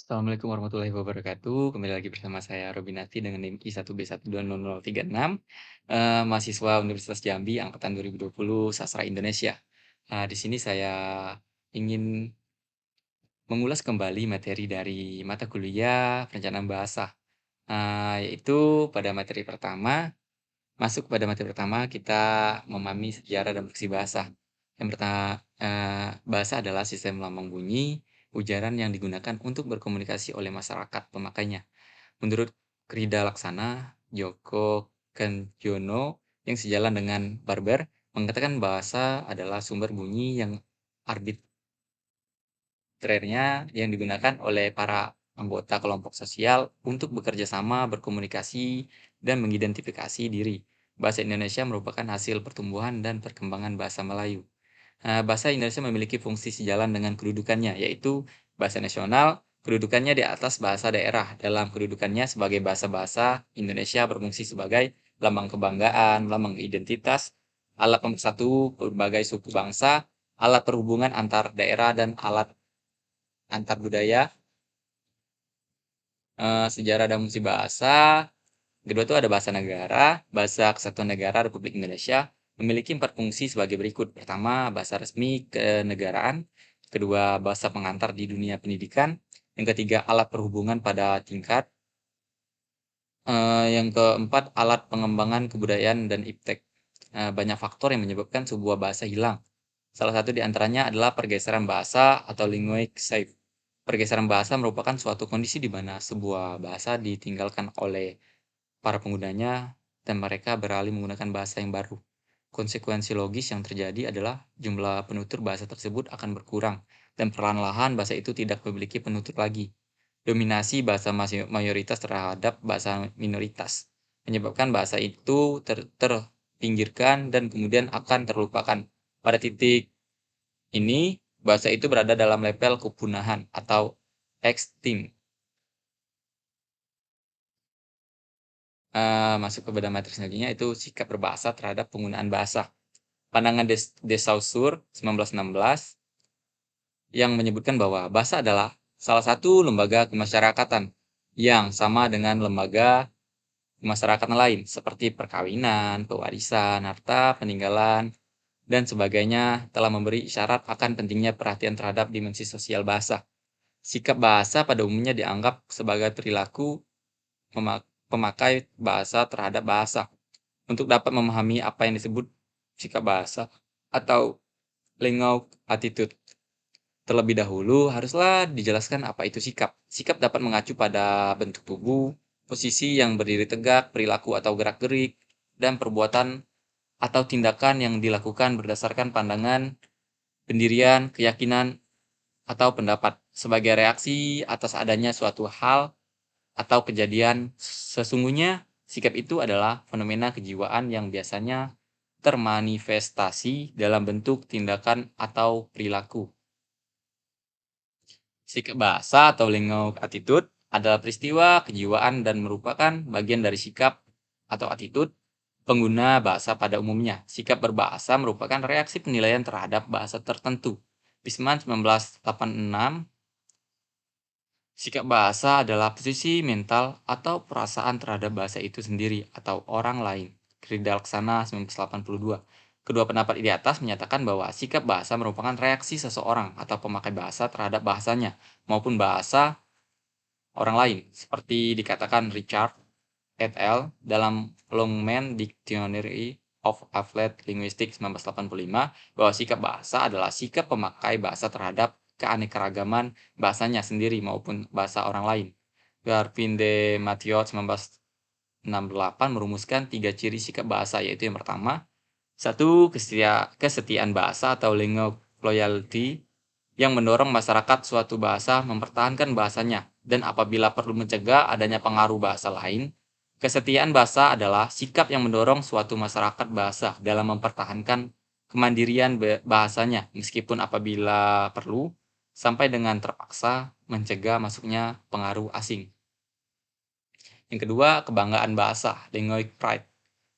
Assalamualaikum warahmatullahi wabarakatuh. Kembali lagi bersama saya Robinati dengan NIM I1B1200036, mahasiswa Universitas Jambi angkatan 2020 Sastra Indonesia. Di sini saya ingin mengulas kembali materi dari mata kuliah Perencanaan Bahasa, yaitu pada materi pertama masuk pada materi pertama kita memahami sejarah dan fungsi bahasa. Yang pertama, bahasa adalah sistem lambang bunyi, ujaran yang digunakan untuk berkomunikasi oleh masyarakat pemakainya. Menurut Krida Laksana, Djoko Kendjono yang sejalan dengan Barber, mengatakan bahasa adalah sumber bunyi yang arbitrernya yang digunakan oleh para anggota kelompok sosial untuk bekerja sama, berkomunikasi, dan mengidentifikasi diri. Bahasa Indonesia merupakan hasil pertumbuhan dan perkembangan bahasa Melayu. Bahasa Indonesia memiliki fungsi sejalan dengan kedudukannya, yaitu bahasa nasional, kedudukannya di atas bahasa daerah. Dalam kedudukannya sebagai bahasa-bahasa, Indonesia berfungsi sebagai lambang kebanggaan, lambang identitas, alat pemersatu berbagai suku bangsa, alat perhubungan antar daerah, dan alat antar budaya. Sejarah dan fungsi bahasa. Kedua itu ada bahasa negara, bahasa kesatuan negara Republik Indonesia memiliki 4 fungsi sebagai berikut. Pertama, bahasa resmi kenegaraan. Kedua, bahasa pengantar di dunia pendidikan. Yang ketiga, alat perhubungan pada tingkat. Yang keempat, alat pengembangan kebudayaan dan iptek. Banyak faktor yang menyebabkan sebuah bahasa hilang. Salah satu di antaranya adalah pergeseran bahasa atau linguistic shift. Pergeseran bahasa merupakan suatu kondisi di mana sebuah bahasa ditinggalkan oleh para penggunanya dan mereka beralih menggunakan bahasa yang baru. Konsekuensi logis yang terjadi adalah jumlah penutur bahasa tersebut akan berkurang dan perlahan-lahan bahasa itu tidak memiliki penutur lagi. Dominasi bahasa mayoritas terhadap bahasa minoritas menyebabkan bahasa itu terpinggirkan dan kemudian akan terlupakan. Pada titik ini, bahasa itu berada dalam level kepunahan atau extinct. Masuk ke pada materi selanjutnya itu sikap berbahasa terhadap penggunaan bahasa. Pandangan de Saussure 1916 yang menyebutkan bahwa bahasa adalah salah satu lembaga kemasyarakatan yang sama dengan lembaga kemasyarakatan lain seperti perkawinan, pewarisan, harta, peninggalan, dan sebagainya telah memberi isyarat akan pentingnya perhatian terhadap dimensi sosial bahasa. Sikap bahasa pada umumnya dianggap sebagai perilaku pemakai bahasa terhadap bahasa. Untuk dapat memahami apa yang disebut sikap bahasa atau lingual attitude, terlebih dahulu haruslah dijelaskan apa itu sikap. Sikap dapat mengacu pada bentuk tubuh, posisi yang berdiri tegak, perilaku atau gerak-gerik, dan perbuatan atau tindakan yang dilakukan berdasarkan pandangan, pendirian, keyakinan, atau pendapat sebagai reaksi atas adanya suatu hal atau kejadian. Sesungguhnya, sikap itu adalah fenomena kejiwaan yang biasanya termanifestasi dalam bentuk tindakan atau perilaku. Sikap bahasa atau lingual attitude adalah peristiwa kejiwaan dan merupakan bagian dari sikap atau attitude pengguna bahasa pada umumnya. Sikap berbahasa merupakan reaksi penilaian terhadap bahasa tertentu. Pisman 1986. Sikap bahasa adalah posisi mental atau perasaan terhadap bahasa itu sendiri atau orang lain. Krida Laksana 1982. Kedua pendapat di atas menyatakan bahwa sikap bahasa merupakan reaksi seseorang atau pemakai bahasa terhadap bahasanya maupun bahasa orang lain, seperti dikatakan Richard et al. Dalam Longman Dictionary of Applied Linguistics 1985 bahwa sikap bahasa adalah sikap pemakai bahasa terhadap keanekaragaman bahasanya sendiri maupun bahasa orang lain. Garvin de Mathew 1968 merumuskan 3 ciri sikap bahasa, yaitu yang pertama, 1. Kesetiaan bahasa atau lingual loyalty yang mendorong masyarakat suatu bahasa mempertahankan bahasanya, dan apabila perlu mencegah adanya pengaruh bahasa lain. Kesetiaan bahasa adalah sikap yang mendorong suatu masyarakat bahasa dalam mempertahankan kemandirian bahasanya, meskipun apabila perlu, sampai dengan terpaksa mencegah masuknya pengaruh asing. Yang kedua, kebanggaan bahasa, linguistic pride,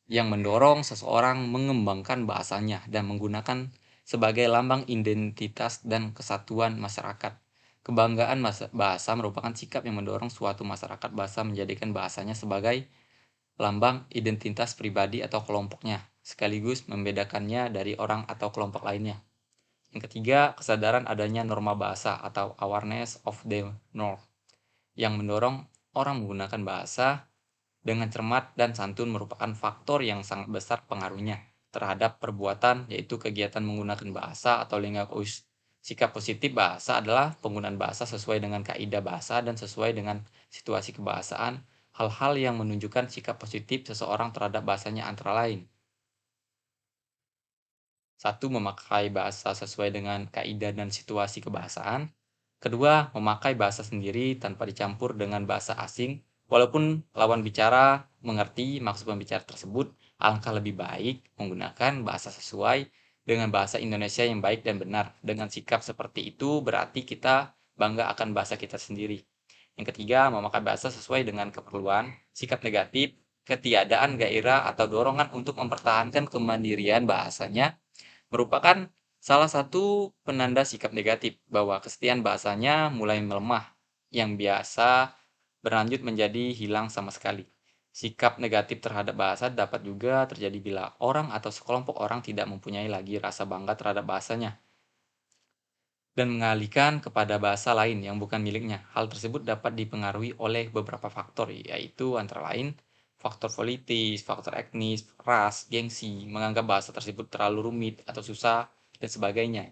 yang mendorong seseorang mengembangkan bahasanya dan menggunakan sebagai lambang identitas dan kesatuan masyarakat. Kebanggaan bahasa merupakan sikap yang mendorong suatu masyarakat bahasa menjadikan bahasanya sebagai lambang identitas pribadi atau kelompoknya, sekaligus membedakannya dari orang atau kelompok lainnya. Yang ketiga, kesadaran adanya norma bahasa atau awareness of the norm, yang mendorong orang menggunakan bahasa dengan cermat dan santun merupakan faktor yang sangat besar pengaruhnya terhadap perbuatan, yaitu kegiatan menggunakan bahasa atau linguagus. Sikap positif bahasa adalah penggunaan bahasa sesuai dengan kaidah bahasa dan sesuai dengan situasi kebahasaan, hal-hal yang menunjukkan sikap positif seseorang terhadap bahasanya antara lain. Satu, memakai bahasa sesuai dengan kaidah dan situasi kebahasaan. Kedua, memakai bahasa sendiri tanpa dicampur dengan bahasa asing. Walaupun lawan bicara mengerti maksud pembicara tersebut, alangkah lebih baik menggunakan bahasa sesuai dengan bahasa Indonesia yang baik dan benar. Dengan sikap seperti itu berarti kita bangga akan bahasa kita sendiri. Yang ketiga, memakai bahasa sesuai dengan keperluan. Sikap negatif, ketiadaan gairah atau dorongan untuk mempertahankan kemandirian bahasanya merupakan salah satu penanda sikap negatif bahwa kesetiaan bahasanya mulai melemah, yang biasa berlanjut menjadi hilang sama sekali. Sikap negatif terhadap bahasa dapat juga terjadi bila orang atau sekelompok orang tidak mempunyai lagi rasa bangga terhadap bahasanya dan mengalihkan kepada bahasa lain yang bukan miliknya. Hal tersebut dapat dipengaruhi oleh beberapa faktor, yaitu antara lain faktor politis, faktor etnis, ras, gengsi, menganggap bahasa tersebut terlalu rumit atau susah, dan sebagainya.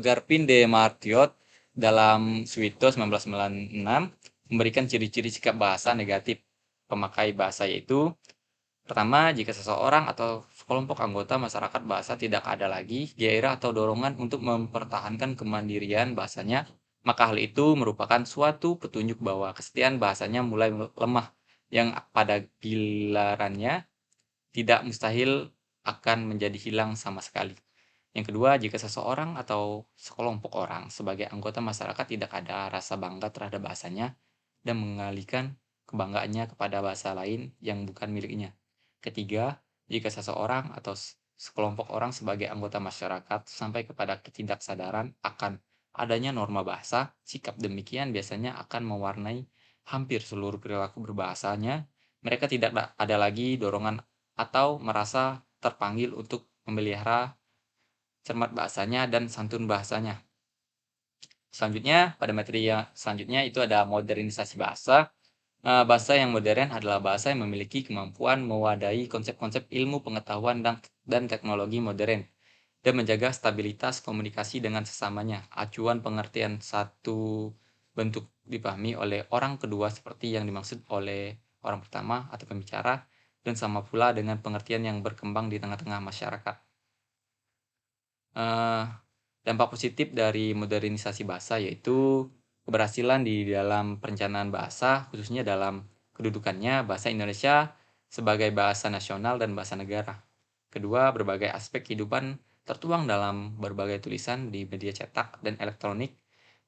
Garpin de Martiot dalam Suito 1996 memberikan ciri-ciri sikap bahasa negatif pemakai bahasa, yaitu pertama, jika seseorang atau sekelompok anggota masyarakat bahasa tidak ada lagi gairah atau dorongan untuk mempertahankan kemandirian bahasanya, maka hal itu merupakan suatu petunjuk bahwa kesetiaan bahasanya mulai lemah, yang pada gilirannya tidak mustahil akan menjadi hilang sama sekali. Yang kedua, jika seseorang atau sekelompok orang sebagai anggota masyarakat tidak ada rasa bangga terhadap bahasanya dan mengalihkan kebanggaannya kepada bahasa lain yang bukan miliknya. Ketiga, jika seseorang atau sekelompok orang sebagai anggota masyarakat sampai kepada ketidaksadaran akan adanya norma bahasa, sikap demikian biasanya akan mewarnai hampir seluruh perilaku berbahasanya. Mereka tidak ada lagi dorongan atau merasa terpanggil untuk memelihara cermat bahasanya dan santun bahasanya. Selanjutnya, pada materi yang selanjutnya itu ada modernisasi bahasa. Bahasa yang modern adalah bahasa yang memiliki kemampuan mewadahi konsep-konsep ilmu pengetahuan dan teknologi modern dan menjaga stabilitas komunikasi dengan sesamanya. Acuan pengertian satu bentuk dipahami oleh orang kedua seperti yang dimaksud oleh orang pertama atau pembicara, dan sama pula dengan pengertian yang berkembang di tengah-tengah masyarakat. Dampak positif dari modernisasi bahasa yaitu keberhasilan di dalam perencanaan bahasa, khususnya dalam kedudukannya bahasa Indonesia sebagai bahasa nasional dan bahasa negara. Kedua, berbagai aspek kehidupan tertuang dalam berbagai tulisan di media cetak dan elektronik,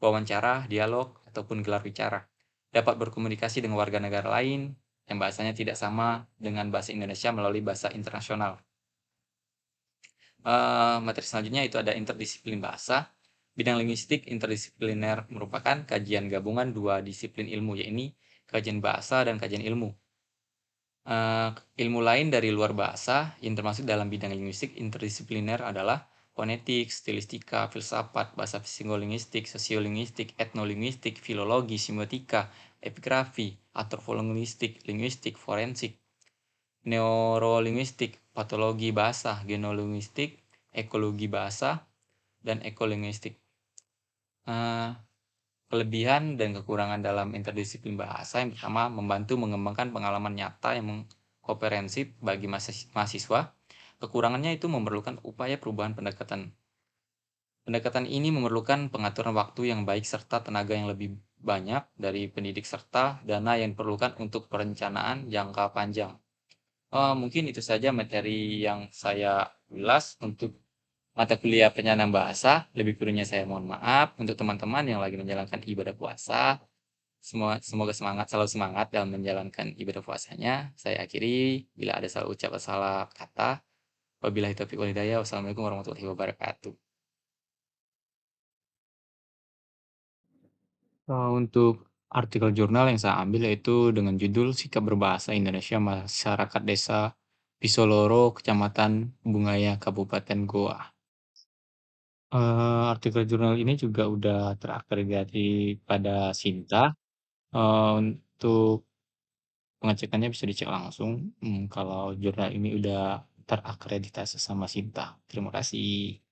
wawancara, dialog, ataupun gelar bicara. Dapat berkomunikasi dengan warga negara lain yang bahasanya tidak sama dengan bahasa Indonesia melalui bahasa internasional. Materi selanjutnya itu ada interdisiplin bahasa. Bidang linguistik interdisipliner merupakan kajian gabungan dua disiplin ilmu, yaitu kajian bahasa dan kajian ilmu. Ilmu lain dari luar bahasa yang termasuk dalam bidang linguistik interdisipliner adalah fonetik, stilistika, filsafat, bahasa psikolinguistik, sosiolinguistik, etnolinguistik, filologi, semiotika, epigrafi, antropologistik, linguistik, forensik, neurolinguistik, patologi bahasa, genolinguistik, ekologi bahasa, dan ekolinguistik. Kelebihan dan kekurangan dalam interdisiplin bahasa yang pertama, membantu mengembangkan pengalaman nyata yang komprehensif bagi mahasiswa. Kekurangannya itu memerlukan upaya perubahan pendekatan. Pendekatan ini memerlukan pengaturan waktu yang baik serta tenaga yang lebih banyak dari pendidik serta dana yang diperlukan untuk perencanaan jangka panjang. Mungkin itu saja materi yang saya ulas untuk mata kuliah penyandang bahasa. Lebih kurangnya saya mohon maaf. Untuk teman-teman yang lagi menjalankan ibadah puasa, semoga semangat, selalu semangat dalam menjalankan ibadah puasanya. Saya akhiri, bila ada salah ucap atau salah kata. Wabillahi taufiq wal hidayah. Wassalamualaikum warahmatullahi wabarakatuh. Untuk artikel jurnal yang saya ambil yaitu dengan judul "Sikap Berbahasa Indonesia Masyarakat Desa Pisoloro, Kecamatan Bungaya, Kabupaten Goa." Artikel jurnal ini juga udah terakreditasi pada Sinta, untuk pengecekannya bisa dicek langsung, kalau jurnal ini udah terakreditasi sama Sinta. Terima kasih.